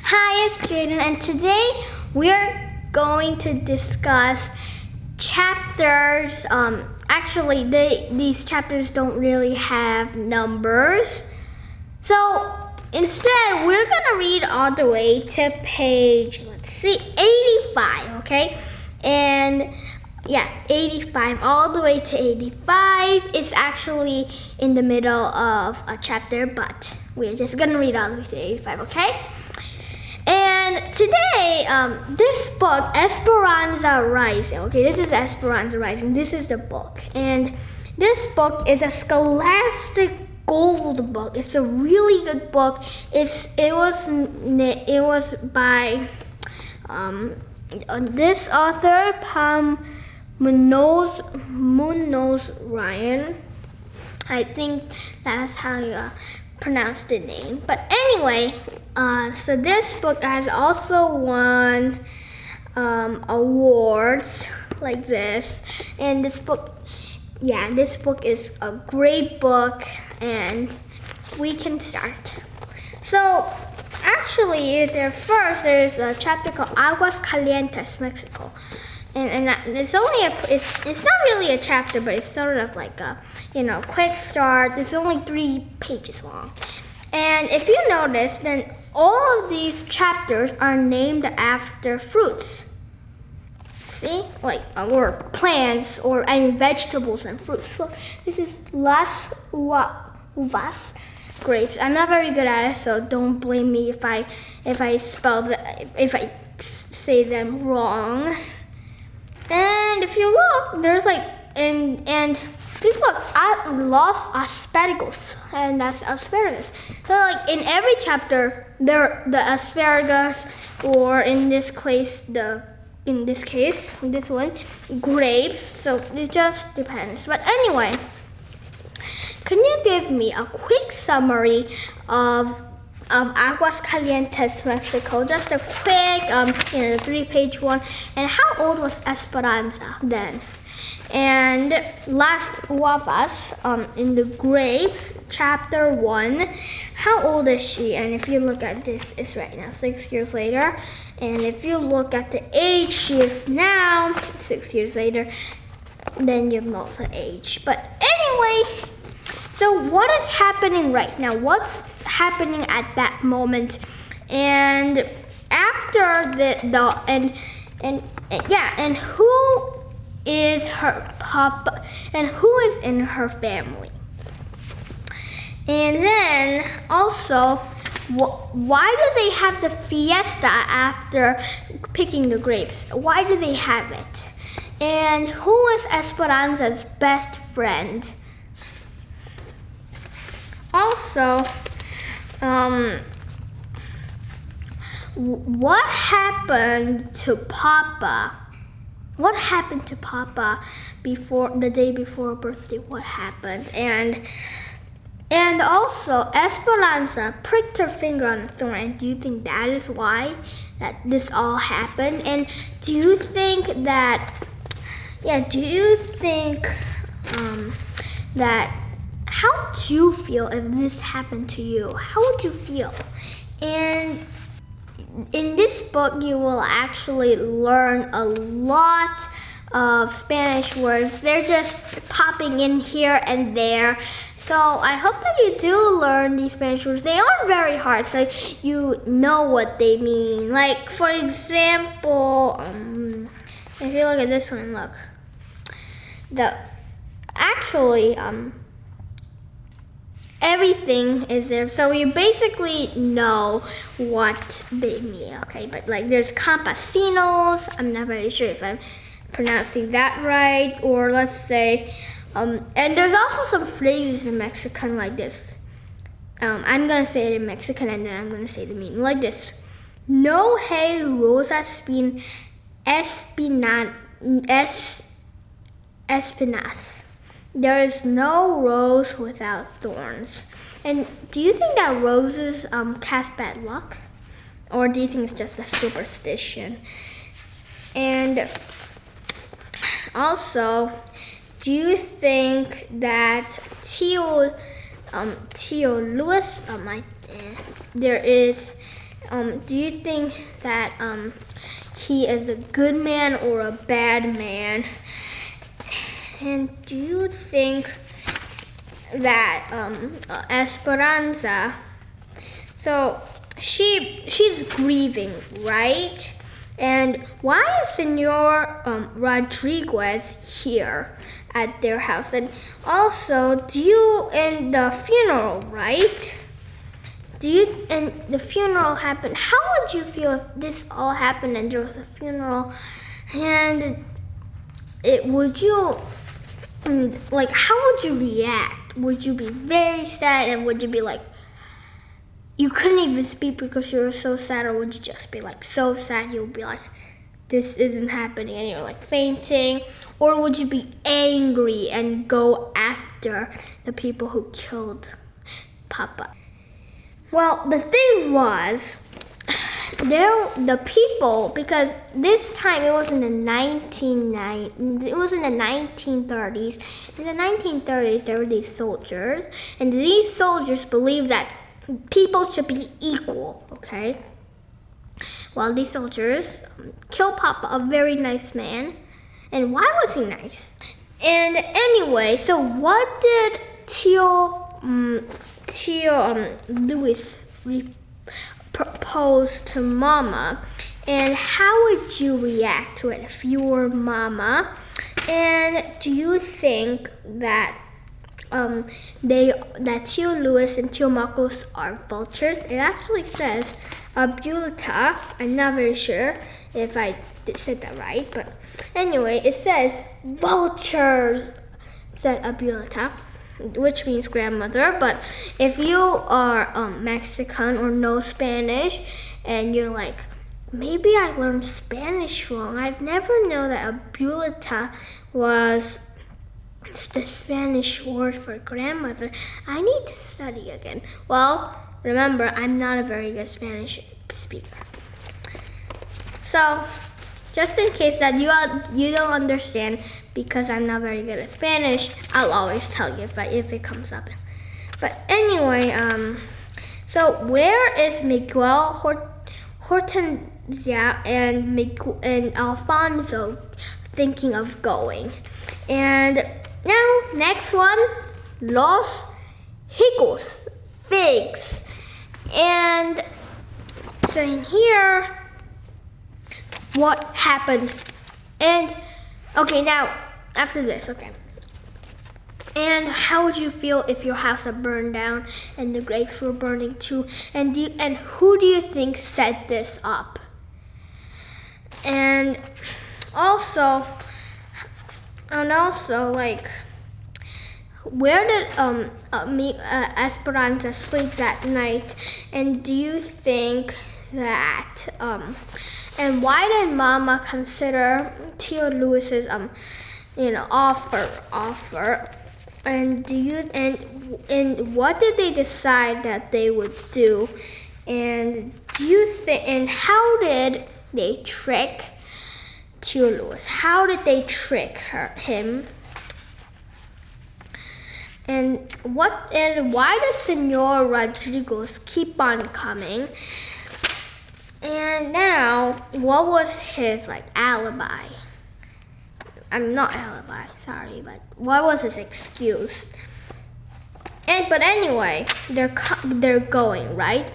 Hi, it's Jaden, and today we're going to discuss chapters. Actually, these chapters don't really have numbers. So instead, we're gonna read all the way to page, 85, okay? And yeah, 85, all the way to 85. It's actually in the middle of a chapter, but we're just gonna read all the way to 85, okay? And today, this book, Esperanza Rising, okay, this is Esperanza Rising, this is the book. And this book is a scholastic gold book. It's a really good book. It was by this author, Munoz Ryan. I think that's how you pronounce the name. But anyway, so this book has also won awards like this. And this book is a great book, and we can start. So actually, there's a chapter called Aguas Calientes, Mexico. And it's not really a chapter, but it's sort of like a quick start. It's only 3 pages long. And if you notice, then all of these chapters are named after fruits. See, or plants, or vegetables and fruits. So this is las uvas, grapes. I'm not very good at it, so don't blame me if I say them wrong. And if you look, there's and please look at Los Asparagus, and that's asparagus. So in every chapter, the asparagus, or in this case, this one, grapes. So it just depends. But anyway, can you give me a quick summary of Aguas Calientes, Mexico? Just a quick, 3-page one. And how old was Esperanza then? And Las Uvas, in the grapes, chapter 1, how old is she? And if you look at this, it's right now 6 years later. And if you look at the age she is now, 6 years later, then you know the age. But anyway, so what is happening right now? What's happening at that moment? And after and who is her papa, and who is in her family? And then also, why do they have the fiesta after picking the grapes? Why do they have it? And who is Esperanza's best friend? Also, what happened to Papa? What happened to Papa the day before her birthday? What happened? And also, Esperanza pricked her finger on a thorn. And do you think that is why that this all happened? And do you think that how would you feel if this happened to you? How would you feel? And in this book, you will actually learn a lot of Spanish words. They're just popping in here and there. So I hope that you do learn these Spanish words. They aren't very hard, so you know what they mean. Like, for example, if you look at this one, look. Everything is there, so you basically know what they mean, okay? But there's campesinos. I'm not very sure if I'm pronouncing that right, or let's say, and there's also some phrases in Mexican like this. I'm gonna say it in Mexican and then I'm gonna say the meaning like this. No hay rosas espinas. There is no rose without thorns. And do you think that roses cast bad luck? Or do you think it's just a superstition? And also, do you think that Tio Lewis, do you think that he is a good man or a bad man? And do you think that Esperanza, so she's grieving, right? And why is Senor Rodriguez here at their house? And also, in the funeral, right? And the funeral happened. How would you feel if this all happened and there was a funeral? And how would you react? Would you be very sad, and would you be like, you couldn't even speak because you were so sad, or would you just be like so sad you would be like, this isn't happening, and you're like fainting? Or would you be angry and go after the people who killed Papa? Well, the thing was, the people, because this time it was in the 1930s. In the 1930s, there were these soldiers, and these soldiers believed that people should be equal, okay? Well, these soldiers killed Papa, a very nice man. And why was he nice? And anyway, so what did Tio Luis propose to Mama? And how would you react to it if you were Mama? And do you think that that Tio Luis and Tio Marcos are vultures? It actually says Abuleta. I'm not very sure if I said that right, but anyway, it says vultures, said Abuleta, which means grandmother. But if you are Mexican or know Spanish, and you're like, maybe I learned Spanish wrong. I've never known that Abuleta was the Spanish word for grandmother. I need to study again. Well, remember, I'm not a very good Spanish speaker. So, just in case that you don't understand, because I'm not very good at Spanish, I'll always tell you if it comes up. But anyway, so where is Miguel, Hortensia, and Alfonso thinking of going? And now, next one, Los Higos, figs. And so in here, what happened? And okay, now after this, okay. And how would you feel if your house had burned down and the grapes were burning too? And who do you think set this up? And also, like, where did Esperanza sleep that night? And do you think that and why did Mama consider Tio Luis's offer? And and what did they decide that they would do? And do you think, and how did they trick Tio Luis? How did they trick him? And why does Senor Rodriguez keep on coming? And now, what was his alibi? I'm not alibi, sorry, but what was his excuse? But anyway, they're going, right?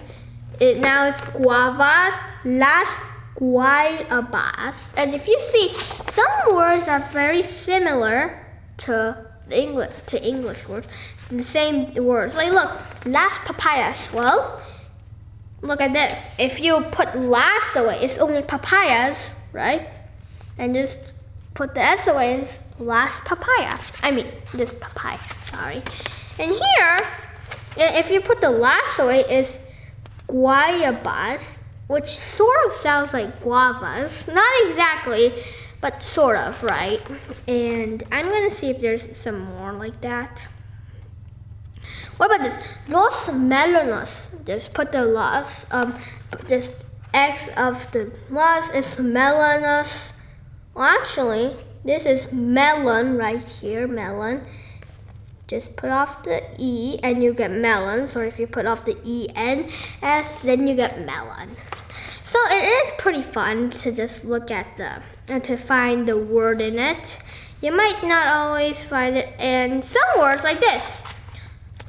Now it's las guayabas. And if you see, some words are very similar to English words, the same words. Like, look, las papayas. Well, look at this. If you put las away, it's only papayas, right? And just put the S away is last papaya. I mean, this papaya, sorry. And here, if you put the last away is guayabas, which sort of sounds like guavas. Not exactly, but sort of, right? And I'm gonna see if there's some more like that. What about this? Los melones. Just put the los, just X of the los is melones. Well, actually, this is melon right here, melon. Just put off the E and you get melons, or if you put off the E-N-S, then you get melon. So it is pretty fun to just look at to find the word in it. You might not always find it in some words like this.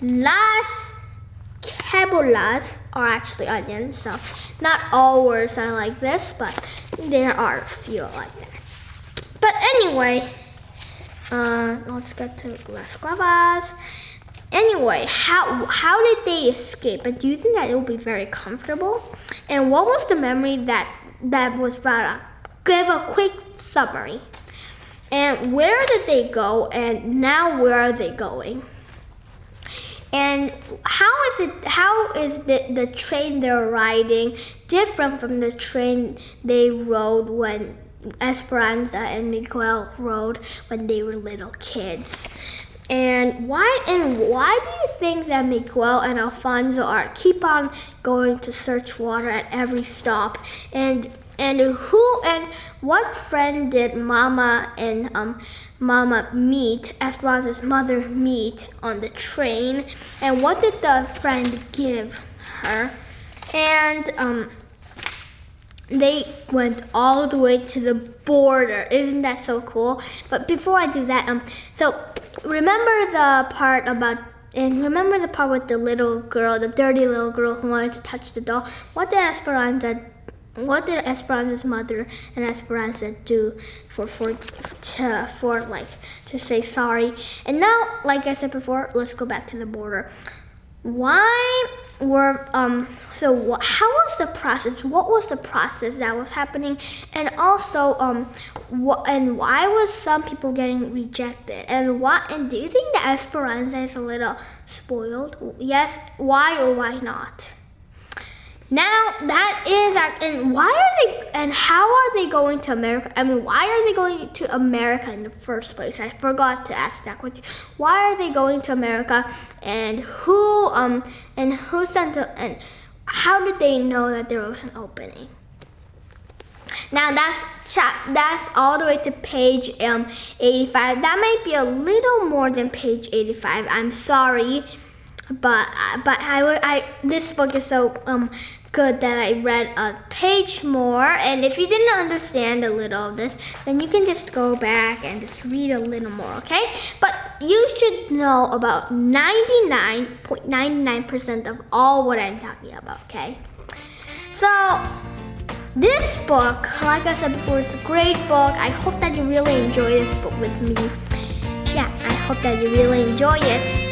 Las cebolas are actually onions, so not all words are like this, but there are a few like that. But anyway, let's get to las guavas. Anyway, how did they escape? And do you think that it will be very comfortable? And what was the memory that was brought up? Give a quick summary. And where did they go? And now where are they going? And how is the train they're riding different from the train they rode when Esperanza and Miguel rode when they were little kids? And why do you think that Miguel and Alfonso keep on going to search water at every stop? And what friend did Mama and Mama meet, Esperanza's mother meet on the train? And what did the friend give her? And they went all the way to the border. Isn't that so cool? But before I do that, so remember the part with the little girl, the dirty little girl who wanted to touch the doll? What did Esperanza's mother and Esperanza do to say sorry? And now, like I said before, let's go back to the border. How was the process? What was the process that was happening? And also, why was some people getting rejected? And do you think that Esperanza is a little spoiled? Yes. Why or why not? Now and how are they going to America? I mean, why are they going to America in the first place? I forgot to ask that question. Why are they going to America? And who sent it? And how did they know that there was an opening? Now that's all the way to page 85. That might be a little more than page 85. I'm sorry. But this book is so good that I read a page more. And if you didn't understand a little of this, then you can just go back and just read a little more, okay? But you should know about 99.99% of all what I'm talking about, okay? So this book, like I said before, it's a great book. I hope that you really enjoy this book with me. Yeah, I hope that you really enjoy it.